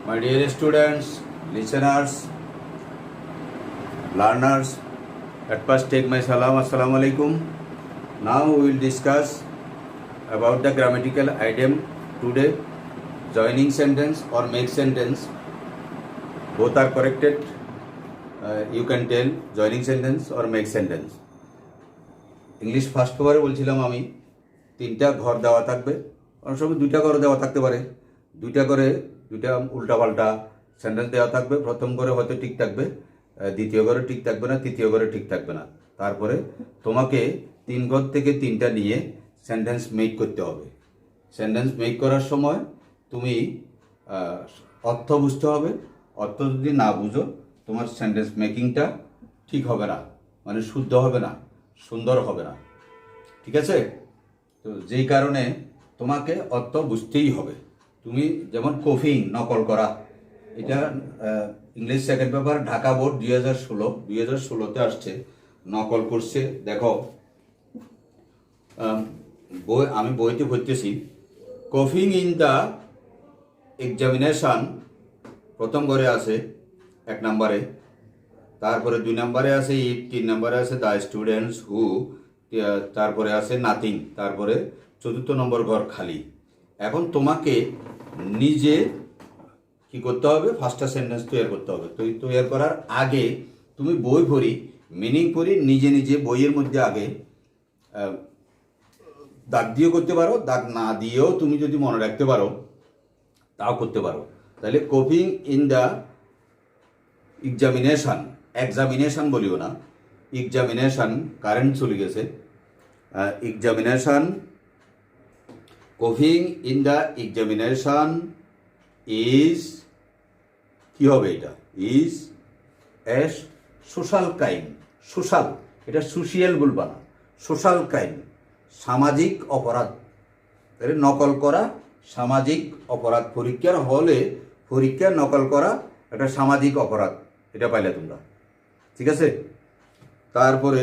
My dear students, listeners, learners, at first take my salam, assalamu alaikum. Now we will discuss about the grammatical item today. Joining sentence or make sentence, both are corrected. You can tell joining sentence or make sentence. English first পেপারে বলছিলাম আমি তিনটা ঘর দেওয়া থাকবে, অনেক সময় দুইটা ঘর দেওয়া থাকতে পারে, দুইটা উল্টাপাল্টা সেন্টেন্স দেওয়া থাকবে। প্রথম ঘরে হয়তো ঠিক থাকবে, দ্বিতীয় ঘরে ঠিক থাকবে না, তৃতীয় ঘরে ঠিক থাকবে না। তারপরে তোমাকে তিন ঘর থেকে তিনটা নিয়ে সেন্টেন্স মেক করতে হবে। সেন্টেন্স মেক করার সময় তুমি অর্থ বুঝতে হবে। অর্থ যদি না বুঝো তোমার সেন্টেন্স মেকিংটা ঠিক হবে না, মানে শুদ্ধ হবে না, সুন্দর হবে না। ঠিক আছে? তো যেই কারণে তোমাকে অর্থ বুঝতেই হবে। তুমি যেমন কফিং নকল করা, এটা English second paper Dhaka board 2016 আসছে, নকল করছে। দেখো আমি বইতে পড়তেছি, কফিং ইন দ্য এক্সামিনেশন প্রথম ঘরে আছে 1 নম্বরে, তারপরে 2 নম্বরে আছে ইট, 3 নম্বরে আছে দ্য স্টুডেন্টস হু, তারপরে আছে নাথিং, তারপরে 4th নম্বর ঘর খালি। এখন তোমাকে নিজে কি করতে হবে? ফার্স্টটা সেন্টেন্স তৈরি করতে হবে। তৈরি করার আগে তুমি বই পড়ি, মিনিং পড়ি, নিজে বইয়ের মধ্যে আগে দাগ দিয়েও করতে পারো, দাগ না দিয়েও তুমি যদি মনে রাখতে পারো তাও করতে পারো। তাহলে কপিং ইন দ্য এক্সামিনেশন বলিও না, এক্সামিনেশন কারেন্ট চলে গেছে। Examination, copying in the examination is কি হবে? এটা is a social crime. Social, এটা সোশিয়াল বলবা না, সোশ্যাল ক্রাইম, সামাজিক অপরাধ। তাহলে নকল করা সামাজিক অপরাধ। পরীক্ষার হলে পরীক্ষা নকল করা একটা সামাজিক অপরাধ, এটা পাইলে তোমরা। ঠিক আছে? তারপরে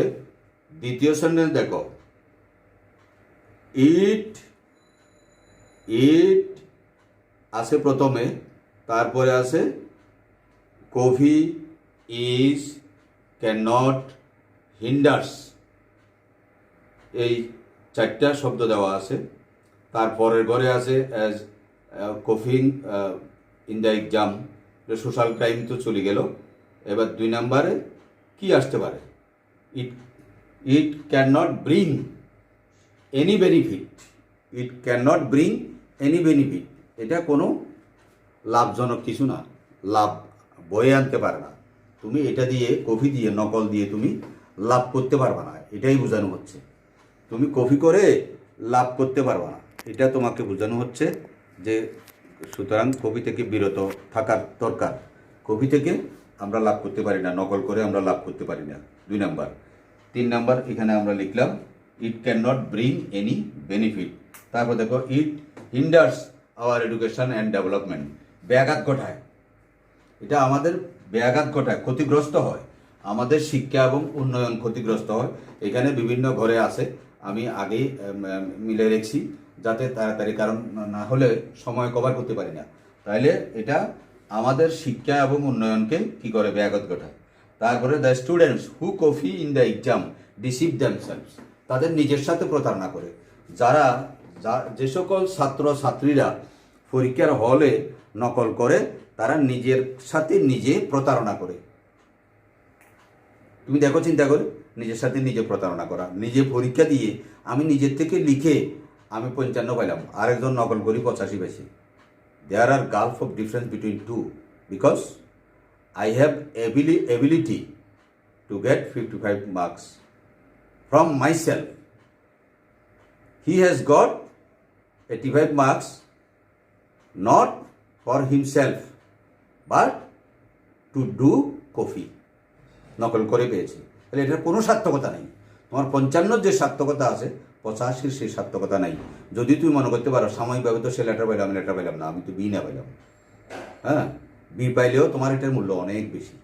দ্বিতীয় সেন্টেন্স দেখো, ইট আছে প্রথমে, তারপরে আছে copy is can not hinders, এই 4টা শব্দ দেওয়া আছে। তারপরের ঘরে আছে as copying in the exam, social crime তো চলে গেল। এবার 2 নম্বরে কি আসতে পারে? It can not bring any benefit. It can not bring any benefit, এটা কোনো লাভজনক কিছু না, লাভ বয়ে আনতে পারে না। তুমি এটা দিয়ে, কফি দিয়ে, নকল দিয়ে তুমি লাভ করতে পারবে না, এটাই বোঝানো হচ্ছে। তুমি কপি করে লাভ করতে পারবে না, এটা তোমাকে বোঝানো হচ্ছে। যে সুতরাং কপি থেকে বিরত থাকার দরকার। কপি থেকে আমরা লাভ করতে পারি না, নকল করে আমরা লাভ করতে পারি না। 2 নম্বর। 3 নম্বর এখানে আমরা লিখলাম it can not bring any benefit. তারপর দেখো, it hinders our education and development, ব্যাঘাত ঘটায়। এটা আমাদের ব্যাঘাত ঘটায়, ক্ষতিগ্রস্ত হয়, আমাদের শিক্ষা এবং উন্নয়ন ক্ষতিগ্রস্ত হয়। এখানে বিভিন্ন ঘরে আছে, আমি আগেই মিলে রেখেছি যাতে তাড়াতাড়ি, কারণ না হলে সময় কভার করতে পারি না। তাইলে এটা আমাদের শিক্ষা এবং উন্নয়নকে কি করে? ব্যাঘাত ঘটায়। তারপরে the students who coffee in the exam deceive themselves, তাদের নিজের সাথে প্রতারণা করে। যে সকল ছাত্রীরা পরীক্ষার হলে নকল করে, তারা নিজের সাথে নিজে প্রতারণা করে। তুমি দেখো, চিন্তা করে নিজের সাথে নিজে প্রতারণা করা। নিজে পরীক্ষা দিয়ে আমি নিজের থেকে লিখে আমি 55 পাইলাম, আরেকজন নকল করি 85 পেয়েছি। There are gulf of difference between two, because I have ability to get 55 marks from myself. He has got 85 marks not for himself but to do copy, নকল করে পেয়েছি। তাহলে এটার কোনো সার্থকতা নেই। তোমার 55 যে সার্থকতা আছে, 85 সেই সার্থকতা নেই। যদি তুমি মনে করতে পারো সাময়িকভাবে তো সে লেটার পাইলাম, লেটার পাইলাম না, আমি তো বি না পাইলাম। হ্যাঁ, বি পাইলেও তোমার এটার মূল্য অনেক বেশি,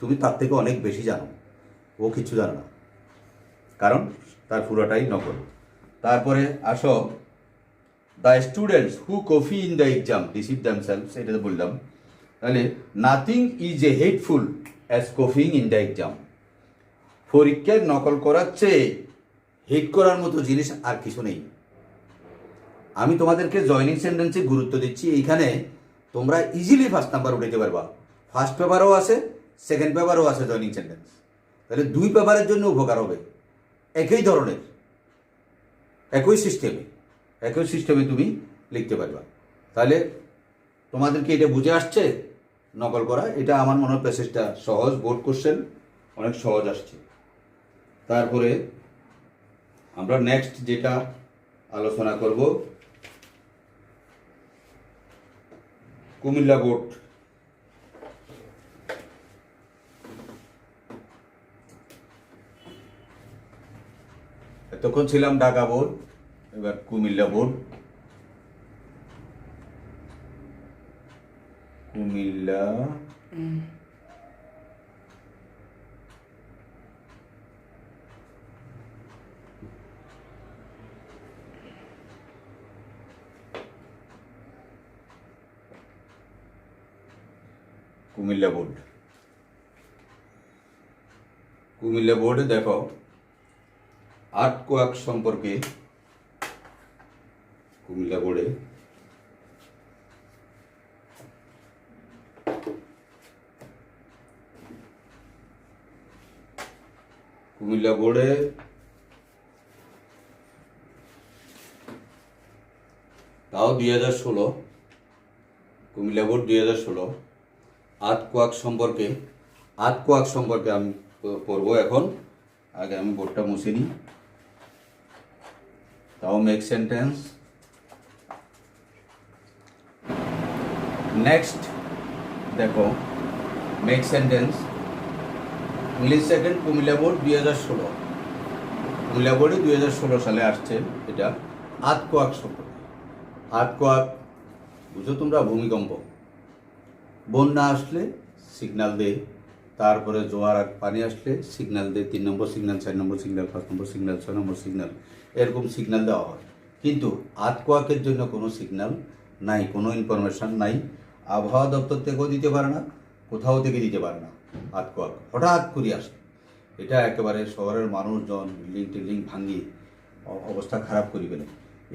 তুমি তার থেকে অনেক বেশি জানো, ও কিছু জানো না, কারণ তার পুরোটাই নকল। তারপরে আসো, the students who copy in the exam deceive themselves, এটা বললাম। তাহলে nothing is a hateful as copying in the exam. পরীক্ষায় নকল করার চেয়ে হেট করার মতো জিনিস আর কিছু নেই। আমি তোমাদেরকে জয়নিং সেন্টেন্সে গুরুত্ব দিচ্ছি। এইখানে তোমরা ইজিলি ফার্স্ট নাম্বার উঠাইতে পারবা। ফার্স্ট পেপারও আছে, সেকেন্ড পেপারও আছে জয়নিং সেন্টেন্স। তাহলে দুই পেপারের জন্য উপকার হবে। একই ধরনের, একই সিস্টেমে তুমি লিখতে পারবা। তাহলে তোমাদেরকে এটা বুঝে আসছে নকল করা? এটা আমার মনে হয় প্যাসেজটা সহজ, বোর্ড কোশ্চেন অনেক সহজ আসছে। তারপরে আমরা নেক্সট যেটা আলোচনা করব, কুমিল্লা বোর্ড। এতক্ষণ ছিলাম ঢাকা বোর্ড, এবার কুমিল্লা বোর্ড। কুমিল্লা কুমিল্লা বোর্ড। কুমিল্লা বোর্ডে দেখো আর্থকোয়াক সম্পর্কে, কুমিল্লা বোর্ডে তাও 2016, কুমিল্লা বোর্ড 2016 আর্থকোয়াক সম্পর্কে আমি পড়বো এখন। আগে আমি বোর্ডটা মুছে নিই। তাও মেক সেন্টেন্স। নেক্সট দেখো make sentence English second, Comilla board 2016। Comilla বোর্ডে 2016 সালে আসছে এটা আর্থকোয়াক সম্পর্কে। আর্থকোয়াক বুঝো তোমরা? ভূমিকম্প। বন্যা আসলে সিগন্যাল দেয়, তারপরে জোয়ার পানি আসলে সিগন্যাল দেয়, 3 নম্বর সিগন্যাল, 4 নম্বর সিগন্যাল, 5 নম্বর সিগন্যাল, 6 নম্বর সিগন্যাল, এরকম সিগন্যাল দেওয়া হয়। কিন্তু আর্থকোয়াকের জন্য কোনো সিগন্যাল নাই, কোনো ইনফরমেশান নাই। আবহাওয়া দপ্তর থেকেও দিতে পারে না, কোথাও থেকে দিতে পারে না। আর্থকোয়াক হঠাৎ করে আসে। এটা একেবারে শহরের মানুষজন বিল্ডিং টিল্ডিং ভাঙিয়ে অবস্থা খারাপ করি ফেলে,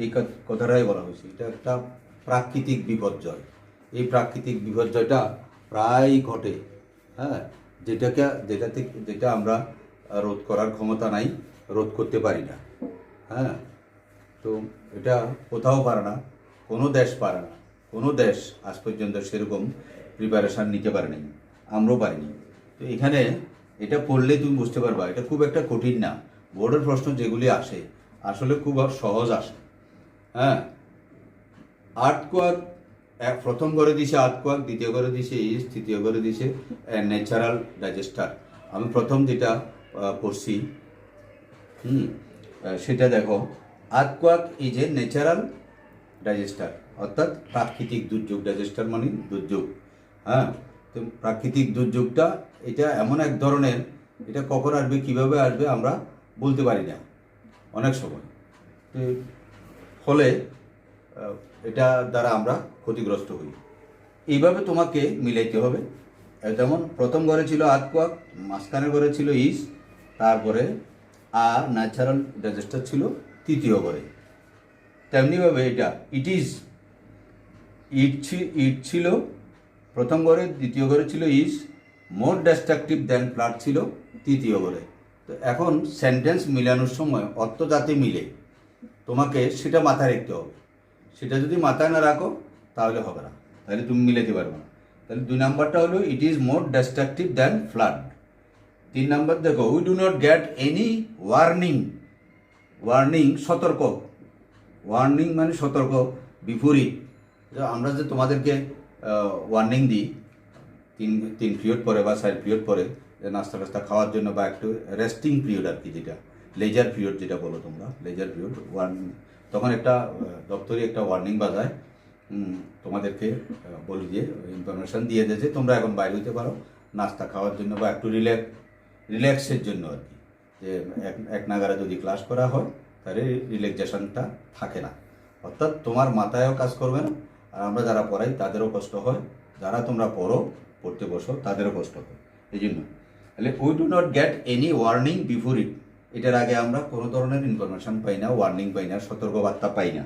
এই কথাটাই বলা হয়েছে। এটা একটা প্রাকৃতিক বিপর্যয়। এই প্রাকৃতিক বিপর্যয়টা প্রায় ঘটে, হ্যাঁ, যেটা আমরা রোধ করার ক্ষমতা নাই, রোধ করতে পারি না। হ্যাঁ, তো এটা কোথাও পারে না, কোনো দেশ পারে না। কোনো দেশ আজ পর্যন্ত সেরকম প্রিপারেশান নিতে পারেনি, আমরাও পারিনি। তো এখানে এটা পড়লে তুমি বুঝতে পারবা এটা খুব একটা কঠিন না। বোর্ডের প্রশ্ন যেগুলি আসে আসলে খুব সহজ আসে। হ্যাঁ, আর্থকোয়াক প্রথম করে দিছে আর্থকোয়াক, দ্বিতীয় করে দিছে ইস, তৃতীয় করে দিছে ন্যাচারাল ডিজাস্টার। আমি প্রথম যেটা পড়ছি সেটা দেখো, earthquake is a natural disaster, অর্থাৎ প্রাকৃতিক দুর্যোগ। ডিজাস্টার মানে দুর্যোগ। হ্যাঁ, তো প্রাকৃতিক দুর্যোগটা এটা এমন এক ধরনের, এটা কখন আসবে কিভাবে আসবে আমরা বলতে পারি না অনেক সময়। তো ফলে এটা দ্বারা আমরা ক্ষতিগ্রস্ত হই। এইভাবে তোমাকে মিলাইতে হবে। যেমন প্রথম ঘরে ছিল আর্থকোয়াক, মাঝখানে ঘরে ছিল ইস, তারপরে ন্যাচারাল ডিজাস্টার ছিল তৃতীয় ঘরে। তেমনিভাবে এটা ইট ছিল প্রথম ঘরে, দ্বিতীয় ঘরে ছিল ইস, মোর ডিস্ট্রাকটিভ দেন ফ্লাড ছিল তৃতীয় ঘরে। তো এখন সেন্টেন্স মিলানোর সময় অর্থ যাতে মিলে তোমাকে সেটা মাথায় রাখতে হবে। সেটা যদি মাথায় না রাখো তাহলে হবে না, তাহলে তুমি মিলাতে পারবে না। তাহলে 2 নাম্বারটা হলো it is more destructive than flood. 3 number দেখো, we do not get any warning সতর্ক। ওয়ার্নিং মানে সতর্ক, বিপরীত। আমরা যে তোমাদেরকে ওয়ার্নিং দিই 3 পিরিয়ড পরে বা 4 পিরিয়ড পরে, যে নাস্তা টাস্তা খাওয়ার জন্য বা একটু রেস্টিং পিরিয়ড আর কি, যেটা লেজার পিরিয়ড যেটা বলো তোমরা, লেজার পিরিয়ড ওয়ার্নিং, তখন একটা দপ্তরি একটা ওয়ার্নিং বাজায়, তোমাদেরকে বলি দিয়ে ইনফরমেশান দিয়ে দেয় যে তোমরা এখন বাইরে হইতে পারো নাস্তা খাওয়ার জন্য বা একটু রিল্যাক্সের জন্য আর কি। যে এক নাগারে যদি ক্লাস করা হয় তাহলে রিল্যাক্সেশনটা থাকে না, অর্থাৎ তোমার মাথায়ও কাজ করবে না, আর আমরা যারা পড়াই তাদেরও কষ্ট হয়, যারা তোমরা পড়তে বসো তাদেরও কষ্ট হয়, এই জন্য। তাহলে we do not get any warning before it, এটার আগে আমরা কোনো ধরনের ইনফরমেশন পাই না, ওয়ার্নিং পাই না, সতর্কবার্তা পাই না।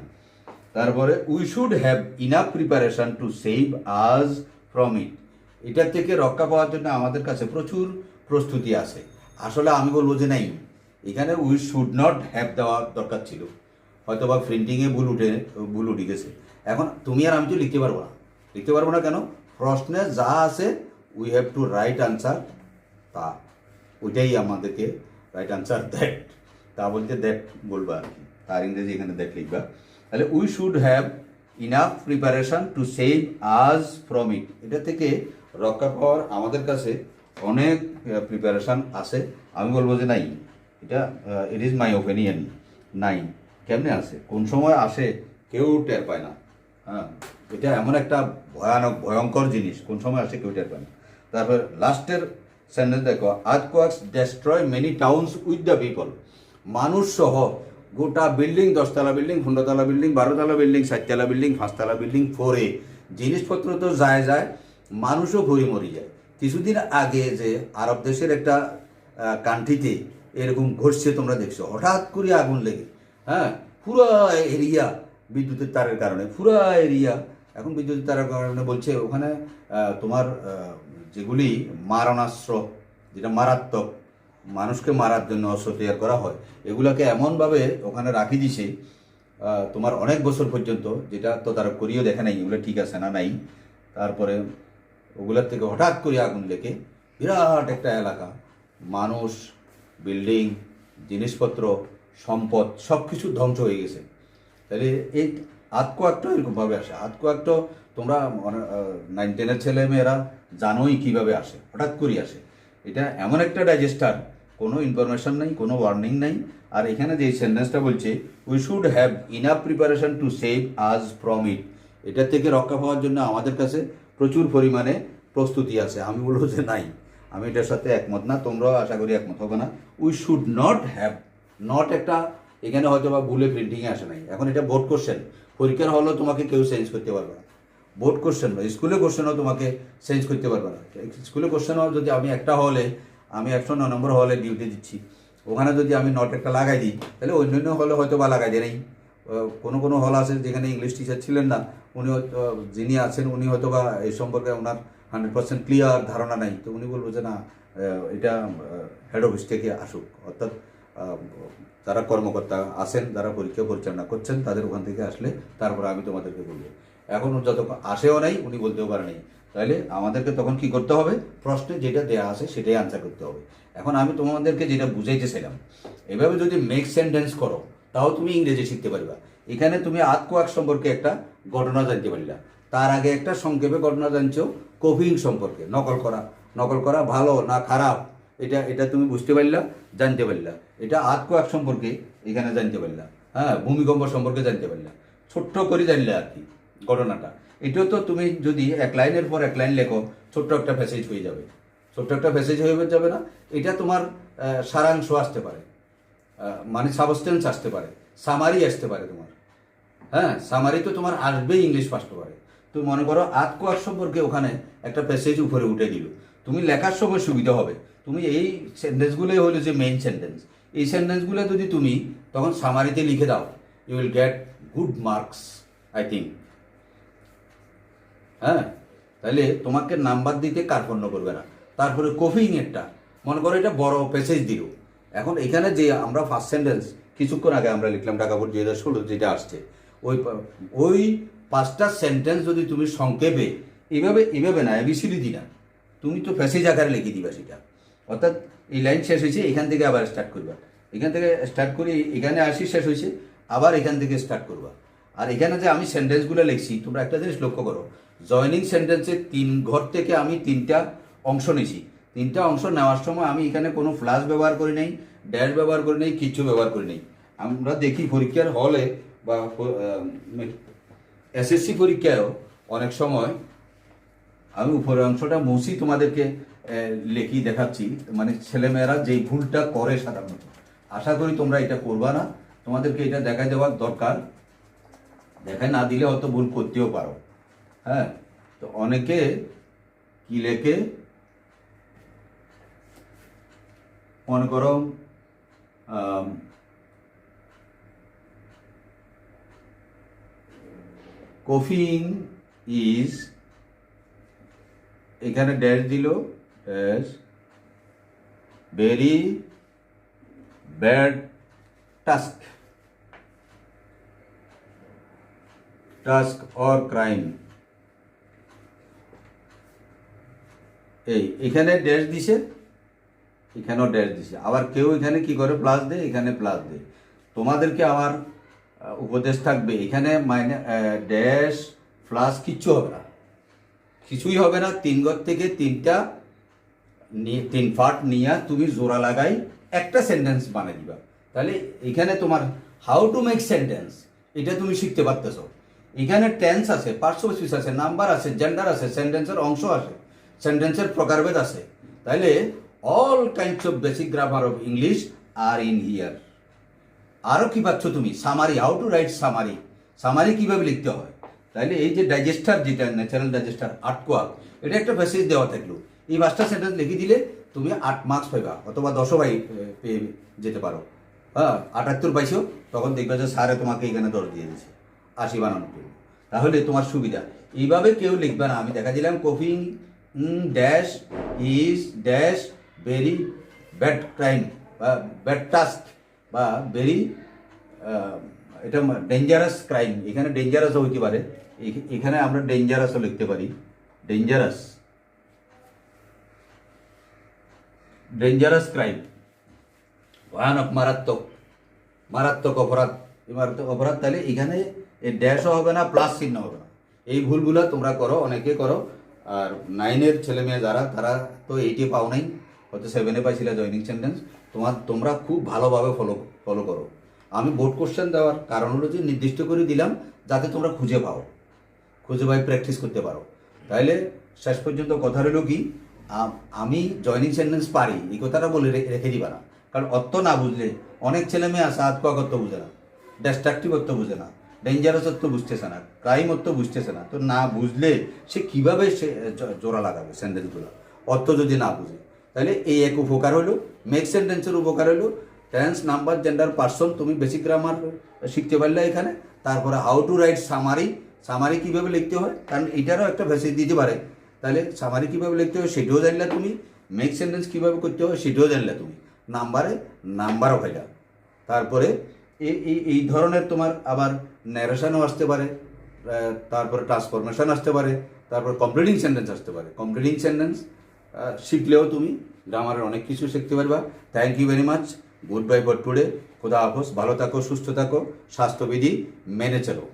তারপরে we should have enough preparation to save আজ ফ্রম ইট, এটার থেকে রক্ষা পাওয়ার জন্য আমাদের কাছে প্রচুর প্রস্তুতি আছে। আসলে আমি বলবো যে নাই, এখানে উই শুড নট হ্যাভ দেওয়ার দরকার ছিল, হয়তো বা প্রিন্টিংয়ে ভুল উঠে গেছে। এখন তুমি আর আমি তো লিখতে পারবো না কেন? প্রশ্নে যা আছে we have to right answer, তা ওইটাই আমাদেরকে রাইট আনসার দ্যাট, তা বলতে দ্যাট বলবা আর কি, তার ইংরেজি এখানে দ্যাট লিখবা। তাহলে we should have enough preparation to save আজ ফ্রম ইট, এটা থেকে রক্ষা পাওয়ার আমাদের কাছে অনেক প্রিপারেশান আছে। আমি বলবো যে নাই, এটা ইট ইজ মাই ওপিনিয়ন, নাই। কেমনে আসে, কোন সময় আসে কেউ টের পায় না। হ্যাঁ, এটা এমন একটা ভয়ঙ্কর জিনিস, কোন সময় আসে কেউ টের পায় না। তারপর লাস্টের সেন্টেন্স দেখো, earthquakes destroy many towns with the people, মানুষ সহ গোটা বিল্ডিং, 10তলা বিল্ডিং, 15তলা বিল্ডিং, 12তলা বিল্ডিং, 7তলা বিল্ডিং, 5তলা বিল্ডিং ফোরে জিনিসপত্র তো যায়, মানুষও ভরি মরি যায়। কিছুদিন আগে যে আরব দেশের একটা কান্ট্রিতে এরকম ঘটছে তোমরা দেখছো, হঠাৎ করে আগুন লেগে, হ্যাঁ, পুরো এরিয়া বিদ্যুতের তারের কারণে, পুরো এরিয়া এখন বিদ্যুতের তারের কারণে বলছে ওখানে তোমার যেগুলি মারণাস্ত্র, যেটা মারাত্মক, মানুষকে মারার জন্য অস্ত্র তৈরি করা হয়, এগুলোকে এমনভাবে ওখানে রাখি দিছে তোমার অনেক বছর পর্যন্ত, যেটা তো তারা করিয়েও দেখে নাই এগুলো ঠিক আছে না নাই। তারপরে ওগুলোর থেকে হঠাৎ করে আগুন লেগে বিরাট একটা এলাকা, মানুষ, বিল্ডিং, জিনিসপত্র, সম্পদ সব কিছু ধ্বংস হয়ে গেছে। তাহলে এই আতকোয়াকটা এরকমভাবে আসে। আতকোয়াকটা তোমরা 9-10-এর ছেলেমেয়েরা জানোই কীভাবে আসে, হঠাৎ করে আসে। এটা এমন একটা ডাইজেস্টার, কোনো ইনফরমেশন নাই, কোনো ওয়ার্নিং নাই। আর এখানে যে সেন্টেন্সটা বলছে we should have enough preparation to save আজ ফ্রম ইট, এটার থেকে রক্ষা পাওয়ার জন্য আমাদের কাছে প্রচুর পরিমাণে প্রস্তুতি আছে। আমি বলবো যে নাই, আমি এটার সাথে একমত না, তোমরাও আশা করি একমত হবে না। We should not have, not একটা এখানে হয়তো বা ভুলে প্রিন্টিংয়ে আসে নাই। এখন এটা বোর্ড কোশ্চেন, পরীক্ষার হলেও তোমাকে কেউ চেঞ্জ করতে পারবে না। বোর্ড কোশ্চেন বা স্কুলে কোশ্চেনও তোমাকে চেঞ্জ করতে পারবে না। স্কুলে কোশ্চেনও যদি আমি একটা হলে, আমি 109 নম্বর হলে ডিউটি দিচ্ছি, ওখানে যদি আমি নট একটা লাগাই দিই, তাহলে অন্যান্য হলে হয়তো বা লাগাই দেয় নেই। কোনো হল আছে যেখানে ইংলিশ টিচার ছিলেন না, উনি যিনি আছেন উনি হয়তো বা এই সম্পর্কে ওনার 100% ক্লিয়ার ধারণা নাই, তো উনি বলবো যে না, এটা হেড অফিস থেকে আসুক, অর্থাৎ যারা কর্মকর্তা আছেন, যারা পরীক্ষা পরিচালনা করছেন, তাদের ওখান থেকে আসলে তারপরে আমি তোমাদেরকে বলবো। এখন যত আসেও নাই, উনি বলতেও পারে নাই, তাহলে আমাদেরকে তখন কি করতে হবে, প্রশ্নে যেটা দেওয়া আছে সেটাই আনসার করতে হবে। এখন আমি তোমাদেরকে যেটা বুঝাইতেছিলাম, এভাবে যদি মেক সেন্টেন্স করো তাও তুমি ইংরেজি শিখতে পারবা। এখানে তুমি আতকোয়াক সম্পর্কে একটা ঘটনা জানতে পারলা, তার আগে একটা সংক্ষেপে ঘটনা জানছো কপিং সম্পর্কে, নকল করা ভালো না খারাপ, এটা তুমি বুঝতে পারলা, জানতে পারলা। এটা আতকোয়াক সম্পর্কে এখানে জানতে পারলা, হ্যাঁ, ভূমিকম্প সম্পর্কে জানতে পারলা, ছোট্ট করে জানলে আর কি ঘটনাটা। এটাও তো তুমি যদি এক লাইনের পর এক লাইন লেখো, ছোট্ট একটা প্যাসেজ হয়ে যাবে, ছোট্ট একটা প্যাসেজ হয়ে যাবে না? এটা তোমার সারাংশ আসতে পারে, মানে সাবস্টেন্স আসতে পারে, সামারি আসতে পারে তোমার, হ্যাঁ, সামারি তো তোমার আসবেই ইংলিশ ফার্স্ট পারে। তুমি মনে করো আতকোয়াক সম্পর্কে ওখানে একটা প্যাসেজ উপরে উঠে দিল, তুমি লেখার সময় সুবিধা হবে। তুমি এই সেন্টেন্সগুলোই হলো যে মেইন সেন্টেন্স, এই সেন্টেন্সগুলো যদি তুমি তখন সামারিতে লিখে দাও, you will get good marks I think. হ্যাঁ, তাহলে তোমাকে নাম্বার দিতে কার্পণ্য করবে না। তারপরে কপিং একটা, মনে করো এটা বড় প্যাসেজ দিল। এখন এখানে যে আমরা ফার্স্ট সেন্টেন্স কিছুক্ষণ আগে আমরা লিখলাম ঢাকা বোর্ড 2016 যেটা আসছে, ওই 5টা সেন্টেন্স যদি তুমি সংক্ষেপে এভাবে না এবিসিডি দি না, তুমি তো প্যাসেজ আকারে লিখে দিবা সেটা। অর্থাৎ এই লাইন শেষ হয়েছে, এখান থেকে আবার স্টার্ট করবা, এখান থেকে স্টার্ট করি এখানে আসি, শেষ হয়েছে আবার এখান থেকে স্টার্ট করবা। আর এখানে যে আমি সেন্টেন্সগুলো লিখছি, তোমরা একটা জিনিস লক্ষ্য করো, জয়নিং সেন্টেন্সে 3 ঘর থেকে আমি 3টা অংশ নিয়েছি। 3টা অংশ নেওয়ার সময় আমি এখানে কোনো ফ্ল্যাশ ব্যবহার করি নাই, ড্যাশ ব্যবহার করি নাই, কিচ্ছু ব্যবহার করি নাই। আমরা দেখি পরীক্ষার হলে বা এসএসসি পরীক্ষায়ও অনেক সময় আমি উপরের অংশটা মুছি তোমাদেরকে লেখি দেখাচ্ছি, মানে ছেলেমেয়েরা যেই ভুলটা করে সাধারণত। আশা করি তোমরা এটা করবা না, তোমাদেরকে এটা দেখাই দেওয়ার দরকার, দেখায় না দিলে হয়তো ভুল করতেও পারো। হ্যাঁ, তো অনেকে কি লেখে, মনে করো কফিং ইজ, এখানে ড্যাশ দিল, dash very bad task, task or crime. এখানে ড্যাশ দিছে, এখানেও ড্যাশ দিছে। আবার কেউ এখানে কি করে প্লাস দেয়, এখানে প্লাস দেয়। তোমাদেরকে আমার উপদেশ থাকবে, এখানে ড্যাশ প্লাস কিচ্ছু হবে না, কিছুই হবে না। 3 ঘর থেকে 3 পার্ট নিয়ে তুমি জোড়া লাগাই একটা সেন্টেন্স বানিয়ে দিবা। তাহলে এখানে তোমার হাউ টু মেক সেন্টেন্স এটা তুমি শিখতে পারতেছ। এখানে টেন্স আছে, পার্শ্ববিশেষ আছে, নাম্বার আছে, জেন্ডার আছে, সেন্টেন্সের অংশ আছে, সেন্টেন্সের প্রকারভেদ আছে। তাইলে all kinds of basic grammar of English are in here. আরও কি পাচ্ছ তুমি, summary, how to write summary, summary কীভাবে লিখতে হয়। তাইলে এই যে ডাইজেস্টার, যেটা ন্যাচারাল ডাইজেস্টার 8 কোয়াক, এটা একটা প্যাসেজ দেওয়া থাকলো, এই 5টা সেন্টেন্স লিখে দিলে তুমি 8 মার্কস পাইবা, অথবা 10ও পেয়ে যেতে পারো। হ্যাঁ, 78 পাইছো, তখন দেখবে যে স্যারে তোমাকে এখানে 10 দিয়ে দিয়েছে 80 বানানোর জন্য। তাহলে তোমার সুবিধা। এইভাবে কেউ লিখবে না। আমি দেখা দিলাম copying dash is dash very bad crime বা ব্যাড টাস্ক বা ভেরি এটা ডেঞ্জারাস ক্রাইম। এখানে ডেঞ্জারাসও হইতে পারে, এখানে আমরা ডেঞ্জারাসও লিখতে পারি, ডেঞ্জারাস, ডেঞ্জারাস ক্রাইম, ভয়ানক, মারাত্মক, মারাত্মক অপরাধ, মারাত্মক অপরাধ। তাহলে এখানে এই ড্যাশও হবে না, প্লাস চিহ্ন হবে না। এই ভুলগুলো তোমরা করো, অনেকে করো। আর 9-এর ছেলেমেয়ে যারা, তারা তো 8-এ পাও নাই, হয়তো 7-এ পাইছিল জয়নিং সেন্টেন্স। তোমরা খুব ভালোভাবে ফলো করো। আমি বোর্ড কোশ্চেন দেওয়ার কারণ হলো যে নির্দিষ্ট করে দিলাম যাতে তোমরা খুঁজে পাই, প্র্যাকটিস করতে পারো। তাইলে শেষ পর্যন্ত কথা হলো কি, আমি জয়নিং সেন্টেন্স পারি এই কথাটা বলে রেখে দিবা না। কারণ অর্থ না বুঝলে অনেক ছেলে মেয়ে আছে আত্মক অর্থ বুঝে না, ডিস্ট্রাকটিভ অর্থ বুঝে না, ডেঞ্জারাস অর্থ বুঝতেছে না, ক্রাইম অর্থ বুঝতেছে না। তো না বুঝলে সে কীভাবে সে জোড়া লাগাবে সেন্টেন্সগুলো, অর্থ যদি না বুঝে। তাহলে এই এক উপকার হলো। মেক সেন্টেন্সের উপকার হলো টেন্স, নাম্বার, জেন্ডার, পার্সন তুমি বেসিক গ্রামার শিখতে পারলে এখানে। তারপরে how to write summary, summary কীভাবে লিখতে হয়, কারণ এটারও একটা ভ্যাসেজ দিতে পারে। তাহলে সামারি কীভাবে লিখতে হয় সেটাও জানলে তুমি, মেক সেন্টেন্স কীভাবে করতে হয় সেটাও জানলে তুমি, নাম্বারও পাইলা। তারপরে এই ধরনের তোমার আবার ন্যারেশনও আসতে পারে, তারপরে ট্রান্সফরমেশন আসতে পারে, তারপর কমপ্লিটিং সেন্টেন্স আসতে পারে। কমপ্লিটিং সেন্টেন্স শিখলেও তুমি গ্রামারের অনেক কিছু শিখতে পারবা। Thank you very much. Good bye for today. খোদা হাফেজ। ভালো থাকো, সুস্থ থাকো, স্বাস্থ্যবিধি মেনে চলো।